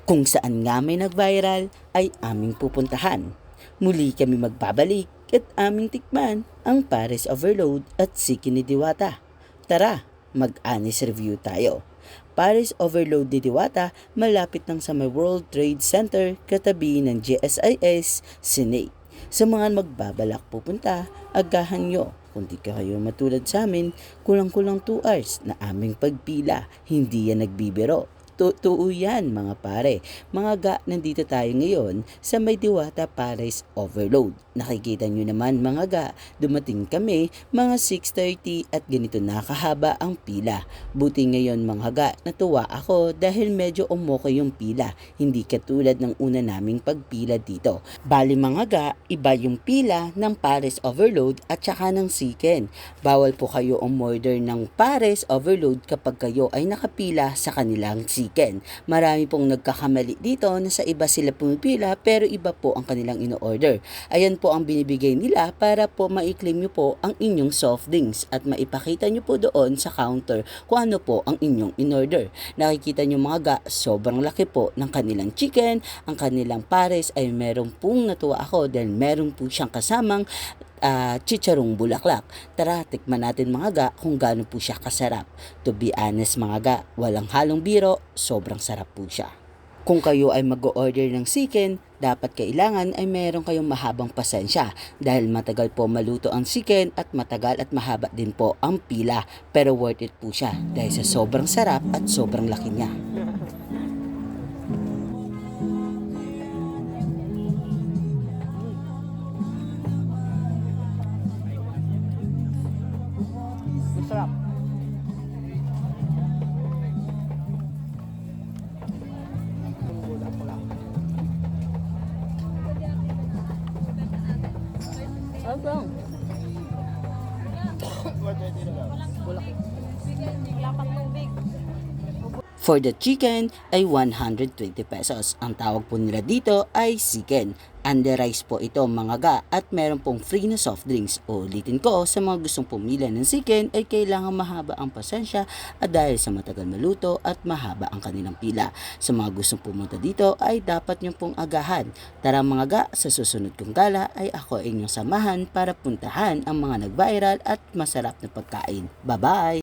Kung saan nga may nag-viral ay aming pupuntahan. Muli kami magbabalik at aming tikman ang Paris Overload at Siki ni Diwata. Tara, mag-honest review tayo. Paris Overload ni Diwata malapit lang sa may World Trade Center katabi ng GSIS Senate. Sa mga magbabalak pupunta, agahan nyo. Kung di kayo matulad sa amin, kulang-kulang 2 hours na aming pagpila. Hindi yan nagbibiro. Totoo yan mga pare. Mga ga, nandito tayo ngayon sa may Diwata Paris Overload. Nakikita nyo naman mga ga, dumating kami mga 6:30 at ganito nakahaba ang pila. Buti ngayon mga ga, natuwa ako dahil medyo umokay yung pila. Hindi katulad ng una naming pagpila dito. Bali mga ga, iba yung pila ng Paris Overload at saka ng Siken. Bawal po kayo umorder ng Paris Overload kapag kayo ay nakapila sa kanilang Siken. Marami pong nagkakamali dito na sa iba sila pumipila pero iba po ang kanilang ino-order. Ayan po ang binibigay nila para po ma-claim nyo po ang inyong soft drinks at maipakita nyo po doon sa counter kung ano po ang inyong in-order. Nakikita nyo mga ga, sobrang laki po ng kanilang chicken. Ang kanilang pares ay meron pong natuwa ako dahil meron po siyang kasamang chicharong bulaklak. Tara, tikman natin mga ga kung gaano po siya kasarap. To be honest mga ga, walang halong biro, sobrang sarap po siya. Kung kayo ay mag-order ng chicken, dapat kailangan ay meron kayong mahabang pasensya dahil matagal po maluto ang chicken at matagal at mahaba din po ang pila. Pero worth it po siya dahil sa sobrang sarap at sobrang laki niya. Sarap. Abang. For the chicken ay 120 pesos. Ang tawag po nila dito ay Siken. Under rice po ito mga ga at meron pong free na soft drinks. Ulitin ko, sa mga gustong pumila ng Siken ay kailangan mahaba ang pasensya at dahil sa matagal maluto at mahaba ang kanilang pila. Sa mga gustong pumunta dito ay dapat nyo pong agahan. Tara mga ga, sa susunod kong gala ay ako ay inyong samahan para puntahan ang mga nag-viral at masarap na pagkain. Bye-bye!